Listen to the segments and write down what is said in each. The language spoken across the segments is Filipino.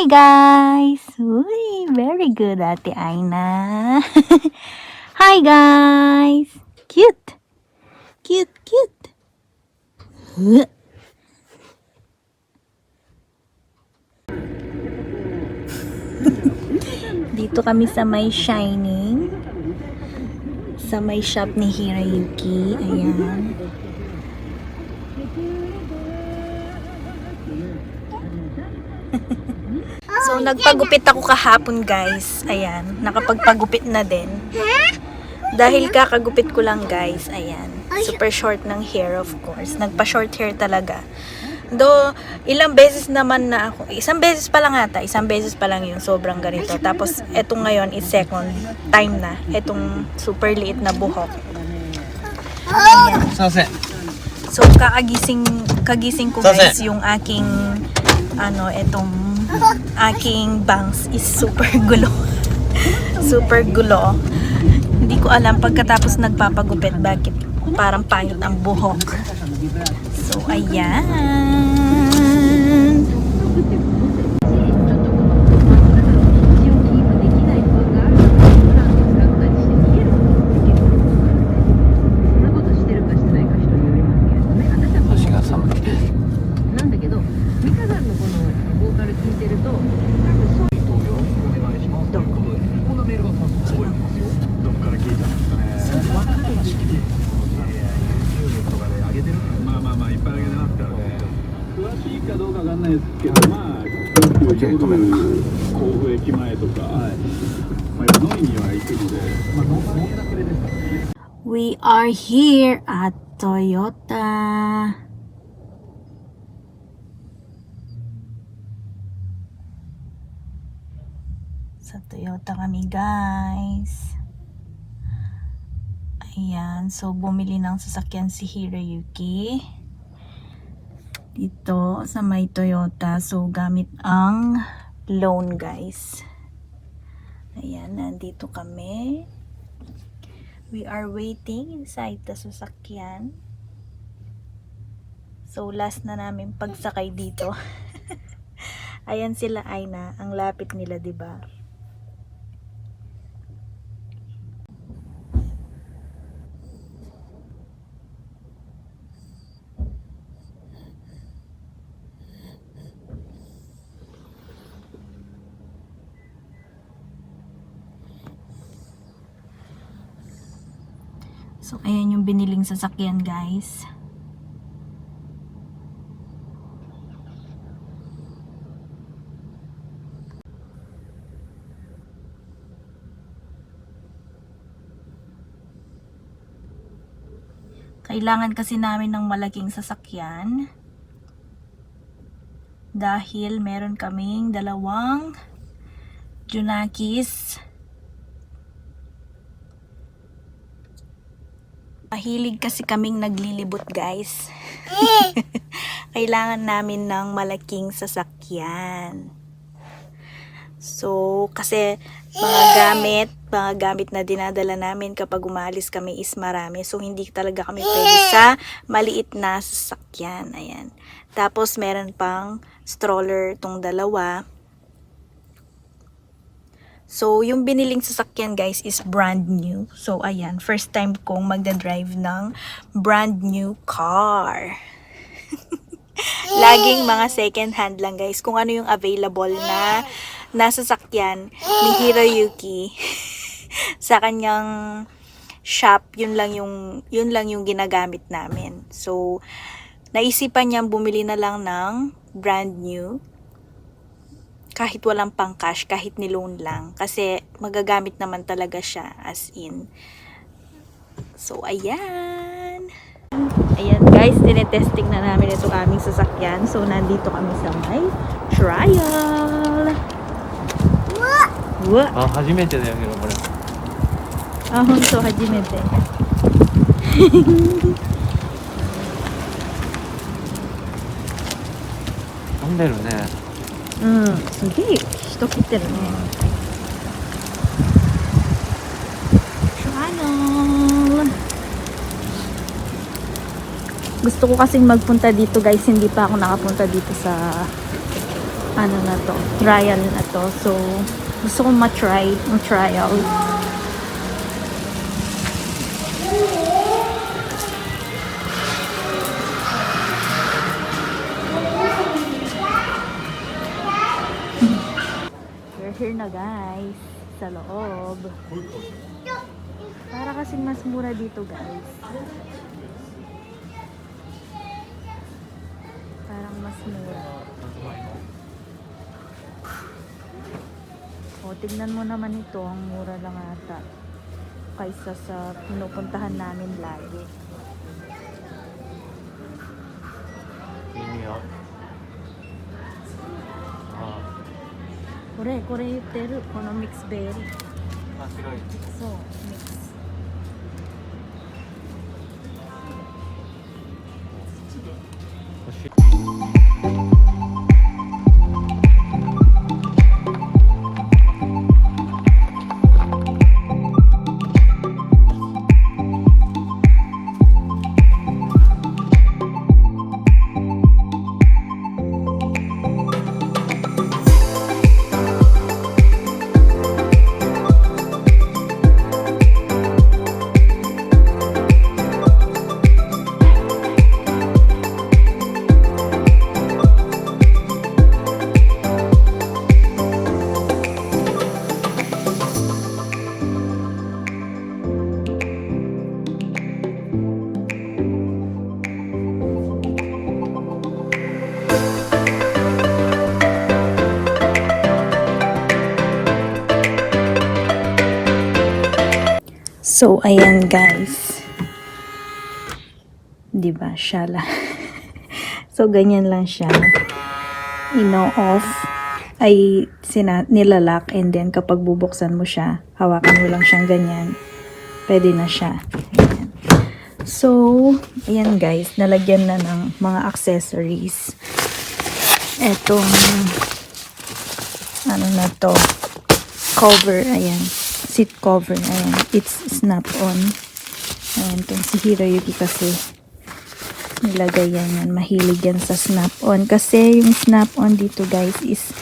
Hi guys! Uy, very good Ate Aina. Hi guys! Cute! Cute, cute! Huh? Dito kami sa may Shining. Sa may shop ni Hirayuki. Ayan. So, nagpagupit ako kahapon guys. Ayan. Nakapagpagupit na din. Dahil kakagupit ko lang guys. Ayan. Super short ng hair of course. Nagpa-short hair talaga. Though, ilang beses naman na ako. Isang beses pa lang ata. Isang beses pa lang yung sobrang ganito. Tapos, etong ngayon is second time na. Etong super liit na buhok. Ayan. So, kagising ko guys yung aking etong aking bangs is super gulo. Super gulo. Hindi ko alam pagkatapos nagpapagupit bakit parang pangit ang buhok. So, ayan. 甲府駅前とか、飲みには行くので、飲むだけですからね。 We are here at Toyota. Sa Toyota kami guys. Ayan, so bumili ng sasakyan si Hirayuki dito sa may Toyota. So gamit ang loan guys. Ayan, nandito kami. We are waiting inside the sasakyan. So last na namin pagsakay dito. Ayan sila Aina, ang lapit nila, 'di ba? So, ayan yung biniling sasakyan, guys. Kailangan kasi namin ng malaking sasakyan. Dahil meron kaming dalawang Junakis. Mahilig kasi kaming naglilibot guys. Kailangan namin ng malaking sasakyan. So, kasi mga gamit na dinadala namin kapag umalis kami is marami. So, hindi talaga kami pwede sa maliit na sasakyan. Ayan. Tapos, meron pang stroller tong dalawa. So, yung biniling sasakyan guys is brand new. So, ayan. First time kong magdadrive ng brand new car. Laging mga second hand lang guys. Kung ano yung available na nasasakyan ni Hirayuki sa kanyang shop, yun lang yung ginagamit namin. So, naisipan niyang bumili na lang ng brand new. Kahit walang pang cash, kahit ni-loan lang. Kasi magagamit naman talaga siya as in. So, ayan. Ayan guys, tinetesting na namin itong aming sasakyan. So, nandito kami sa may trial. What? Ah, 初めてだよけどこれ。あ、ほんと、初めて。混んでるね。うん、すげえ人来てるね。Trial. Gusto ko kasing magpunta dito guys, hindi pa ako nakapunta dito sa ano na to, trial na to. So, gusto kong ma-try ang trial. We're here na guys, sa loob. Para kasing mas mura dito guys. Parang mas mura. O, tignan mo naman ito, ang mura lang ata kaysa sa pinupuntahan namin lagi. いいよあこれ言ってる、このミックスベリー。あ白いそう、ミックス。欲しい So, ayan guys. Diba? Siya lang. So, ganyan lang siya. Ino-off. Ay, nilalak. And then, kapag bubuksan mo siya, hawakan mo lang siyang ganyan. Pwede na siya. Ayan. So, ayan guys. Nalagyan na ng mga accessories. Etong, ano na to, cover. Ayan. Seat cover. Ayan. It's snap-on. Ayan. Itong si Hiroyuki kasi nilagay yan. Mahilig yan sa snap-on. Kasi yung snap-on dito guys is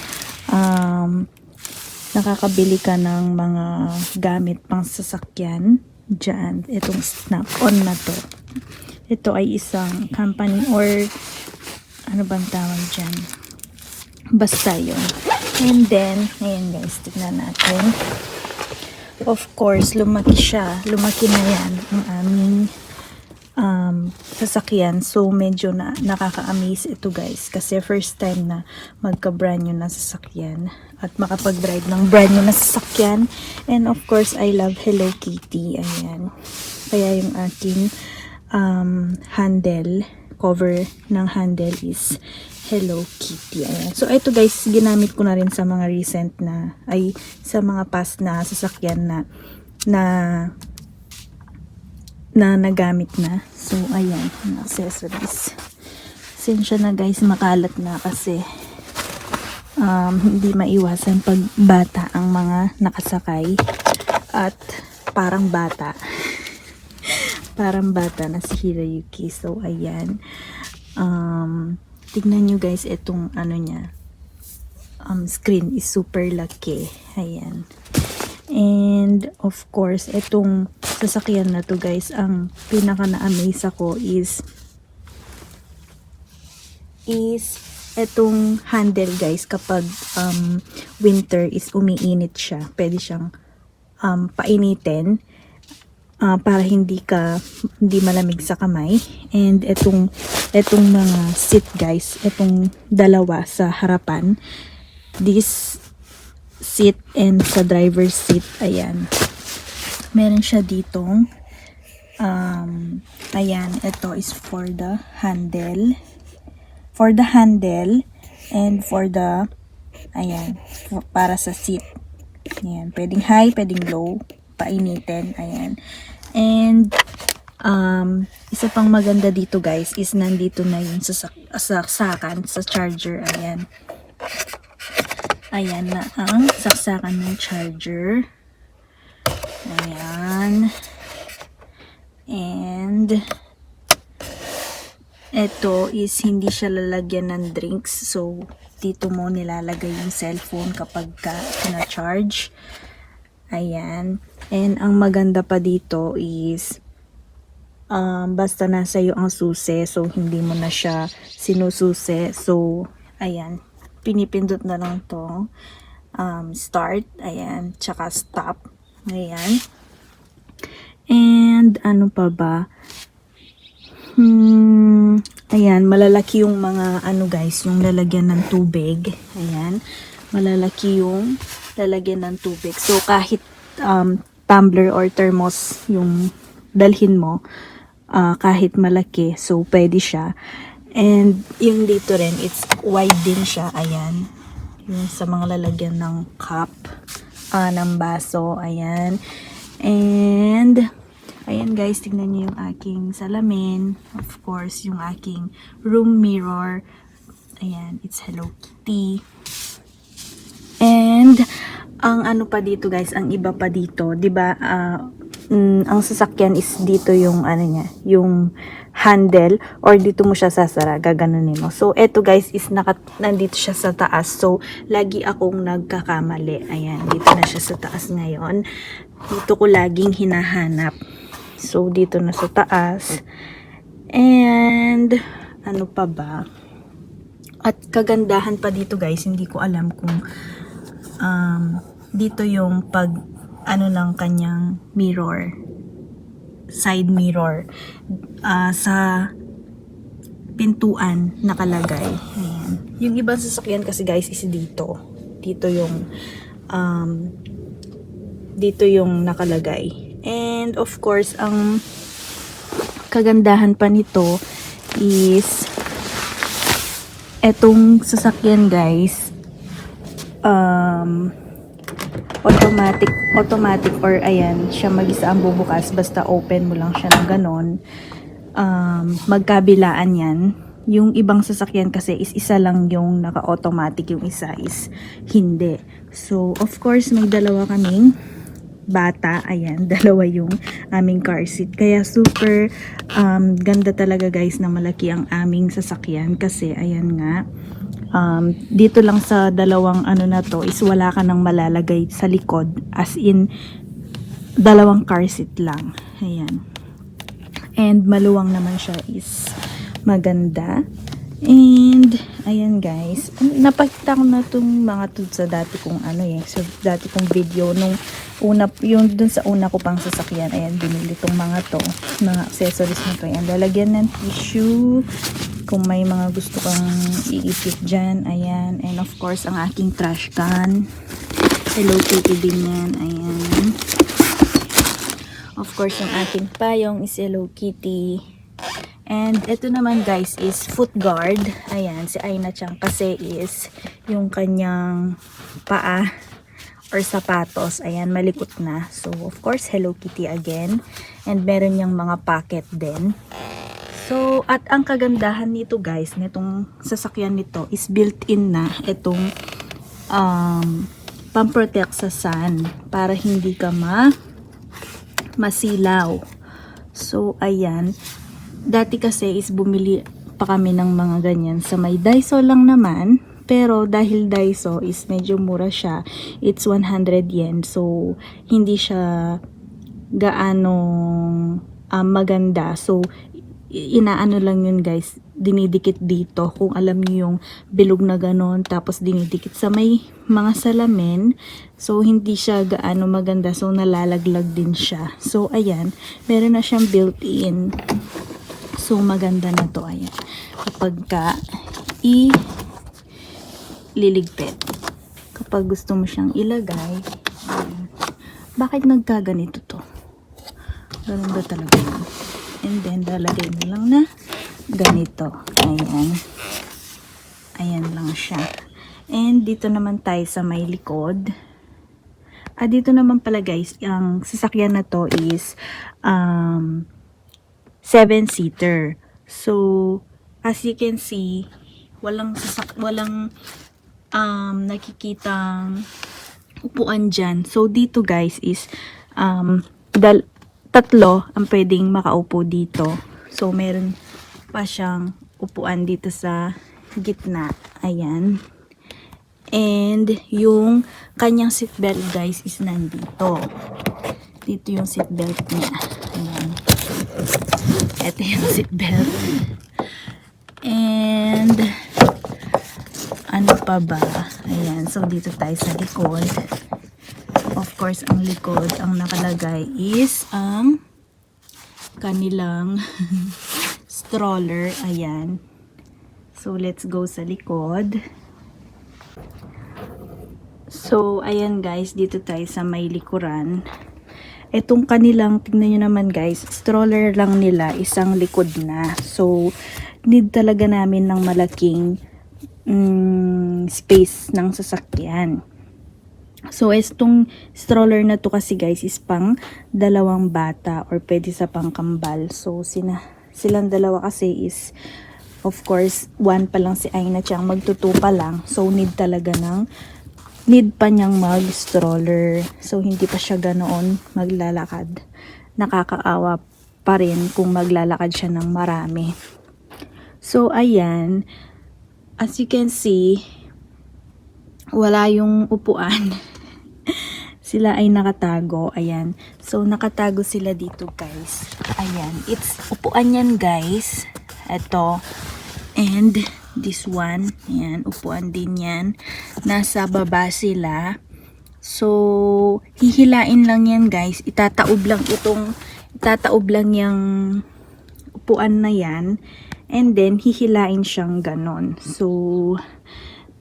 nakakabili ka ng mga gamit pang sasakyan. Diyan. Itong snap-on na to. Ito ay isang company or ano bang tawag dyan? Basta yun. And then, ayan guys. Tignan natin. Of course, lumaki siya. Lumaki na yan ang aming sasakyan. So, medyo nakaka-amaze ito guys. Kasi first time na magka-brand new na sasakyan. At makapag-ride ng brand new na sasakyan. And of course, I love Hello Kitty. Ayan. Kaya yung aking handle, cover ng handle is Hello Kitty. Ayan. So, ito guys, ginamit ko na rin sa mga recent na, ay, sa mga past na sasakyan na nagamit na. So, ayan, ang accessories. Sensya na guys, makalat na kasi hindi maiwasan pag bata ang mga nakasakay. At parang bata. Parang bata na si Hiroyuki. So, ayan. Tignan nyo guys, itong ano niya, screen is super laki. Ayan. And of course, itong sasakyan na to guys, ang pinaka na-amaze ako is itong handle guys. Kapag winter is umiinit siya, pwede siyang painitin para hindi malamig sa kamay. And etong mga seat guys, etong dalawa sa harapan, this seat and sa driver's seat, ayan, meron siya ditong ayan, ito is for the handle and for the ayan, para sa seat. Ayan, pwedeng high, pwedeng low, painitin. Ayan. And isa pang maganda dito guys is nandito na yung saksakan sa charger. Ayan. Ayan na ang saksakan ng charger. Ayan. And Ito is hindi siya lalagyan ng drinks. So, dito mo nilalagay yung cellphone kapag ka na-charge. Ayan. And ang maganda pa dito is basta nasa iyo ang susi. So, hindi mo na siya sinususi. So, ayan. Pinipindot na lang to. Start. Ayan. Tsaka stop. Ayan. And ano pa ba? Ayan, malalaki yung mga ano guys, yung lalagyan ng tubig. Ayan, malalaki yung lalagyan ng tubig. So kahit tumbler or thermos yung dalhin mo, kahit malaki, so pwede siya. And yung dito rin, it's wide din siya. Ayan, yung sa mga lalagyan ng cup, ng baso. Ayan. And ayan guys, tignan niyo yung aking salamin. Of course, yung aking room mirror. Ayan, it's Hello Kitty. And ang ano pa dito guys, ang iba pa dito, 'di ba? Ang sasakyan is dito yung ano niya, yung handle, or dito mo siya sasara, gaganunin mo. So eto guys is nandito siya sa taas. So lagi akong nagkakamali. Ayan, dito na siya sa taas ngayon. Dito ko laging hinahanap. So, dito na sa taas. And, ano pa ba? At kagandahan pa dito guys, hindi ko alam kung dito yung pag, ano ng kanyang mirror. Side mirror. Sa pintuan nakalagay. Ayan. Yung ibang sasakyan kasi guys is dito. Dito yung nakalagay. And of course, ang kagandahan pa nito is etong sasakyan guys, automatic or ayan, siya mag-isa ang bubukas, basta open mo lang siya ng ganon. Magkabilaan yan. Yung ibang sasakyan kasi is isa lang yung naka-automatic, yung isa is hindi. So of course, may dalawa kaming bata. Ayan, dalawa yung aming car seat. Kaya super ganda talaga guys na malaki ang aming sasakyan kasi ayan nga, dito lang sa dalawang ano na to is wala ka nang malalagay sa likod, as in dalawang car seat lang. Ayan. And maluwang naman siya, is maganda. And ayan guys, napakita ko na itong mga to sa dati kong ano so dati kong video nung una, yung dun sa una ko pang sasakyan. Ayan, binili itong mga to, mga accessories na to. Ayan, lalagyan ng tissue kung may mga gusto kang iipit dyan. Ayan, and of course ang aking trash can, Hello Kitty din yan. Ayan, of course yung aking payong is Hello Kitty. And ito naman guys is foot guard. Ayan, si Aina Chang kasi is yung kanyang paa or sapatos, ayan, malikot na. So of course Hello Kitty again. And meron niyang mga pocket din. So at ang kagandahan nito guys, nitong sasakyan nito is built-in na itong pamprotect sa sun para hindi ka masilaw. So ayan, dati kasi is bumili pa kami ng mga ganyan sa may Daiso lang naman, pero dahil Daiso is medyo mura siya, it's 100 yen, so hindi siya gaanong maganda. So inaano lang yun guys, dinidikit dito, kung alam niyo yung bilog na ganon, tapos dinidikit sa may mga salamin. So hindi siya gaano maganda, so nalalaglag din siya. So ayan, meron na siyang built-in. So maganda na to. Ayan, kapag ka liligpit, kapag gusto mo siyang ilagay, ayan. Bakit nagkaganito to? Ganun ba talaga yun? And then lalagay mo lang na ganito. Ayan, ayan lang siya. And dito naman tayo sa may likod. Dito naman pala guys, ang sasakyan na to is 7-seater. So as you can see, walang nakikitang upuan dyan. So dito guys is tatlo ang pwedeng makaupo dito. So meron pa siyang upuan dito sa gitna. Ayan. And yung kanyang seatbelt guys is nandito. Dito yung seatbelt niya. Ayan. Ito yung seatbelt. And ano pa ba? Ayan. So dito tayo sa likod. Of course, ang likod, ang nakalagay is ang kanilang stroller. Ayan. So, let's go sa likod. So, ayan guys, dito tayo sa may likuran. Etong kanilang, tingnan nyo naman guys, stroller lang nila, isang likod na. So, need talaga namin ng malaking space ng sasakyan. So, itong stroller na to kasi guys is pang dalawang bata or pwede sa pangkambal. So, silang dalawa kasi is, of course, one pa lang si Aina Chang, magtutu pa lang. So, need pa niyang mag-stroller. So, hindi pa siya ganoon maglalakad. Nakakaawa pa rin kung maglalakad siya ng marami. So, ayan. As you can see, wala yung upuan. Sila ay nakatago. Ayan. So, nakatago sila dito, guys. Ayan. Upuan yan, guys. Ito. And, this one. Ayan. Upuan din yan. Nasa baba sila. So, hihilain lang yan, guys. Itataob lang yung upuan na yan. And then, hihilain siyang ganon. So,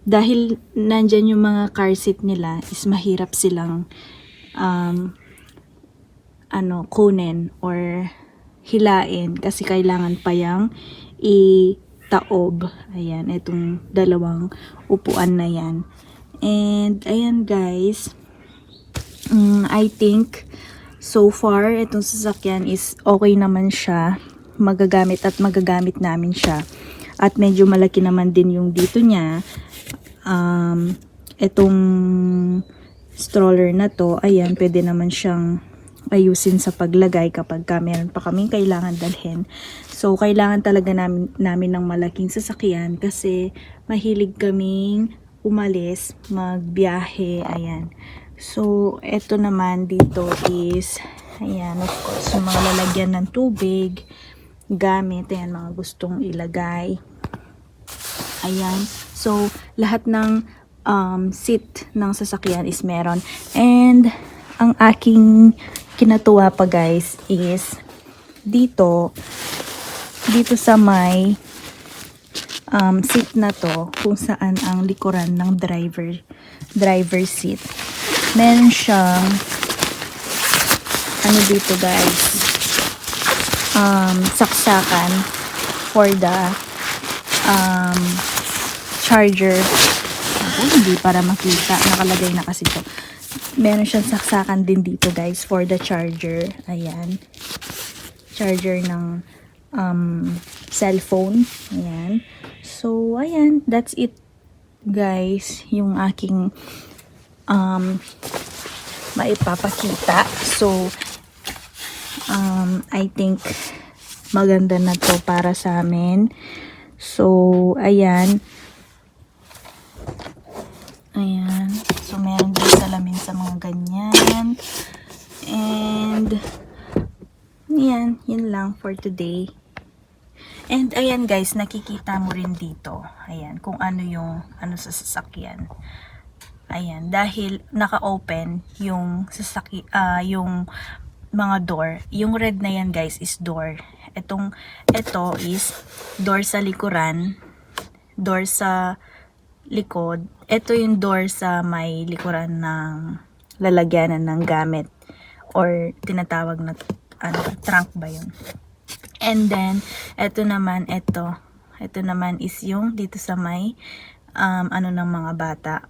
dahil nandyan yung mga car seat nila, is mahirap silang kunin or hilain kasi kailangan pa yung itaob. Ayan, itong dalawang upuan na yan. And, ayan guys, I think so far, itong sasakyan is okay naman siya. Magagamit namin siya. At medyo malaki naman din yung dito niya. Itong stroller na to, ayan, pwede naman siyang ayusin sa paglagay kapag meron pa kaming kailangan dalhin. So, kailangan talaga namin ng malaking sasakyan kasi mahilig kaming umalis, magbiyahe, ayan. So, eto naman dito is, ayan, of course, yung mga lalagyan ng tubig, gamit, ayan, mga gustong ilagay. Ayan. So, lahat ng seat ng sasakyan is meron. And, ang aking kinatuwa pa guys is dito sa may seat na to, kung saan ang likuran ng driver seat. Meron siyang ano dito guys, saksakan for the charger. Hindi para makita, nakalagay na kasi to. Meron siyang saksakan din dito guys for the charger. Ayan, charger ng cellphone. Ayan. So ayan, that's it guys, yung aking maipapakita. So I think maganda na to para sa amin. So, ayan. Ayan. So, meron din salamin sa mga ganyan. And, ayan. Yun lang for today. And, ayan guys, nakikita mo rin dito. Ayan, kung ano sa sasakyan. Ayan, dahil naka-open yung yung mga door. Yung red na yan guys is door. Ito is door sa likuran, door sa likod. Ito yung door sa may likuran ng lalagyanan ng gamit or tinatawag na trunk ba yun. And then ito naman is yung dito sa may ng mga bata.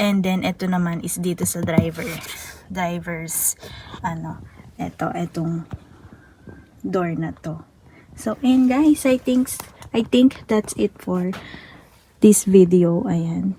And then ito naman is dito sa driver's etong door na to. So, and guys, I think that's it for this video. Ayan.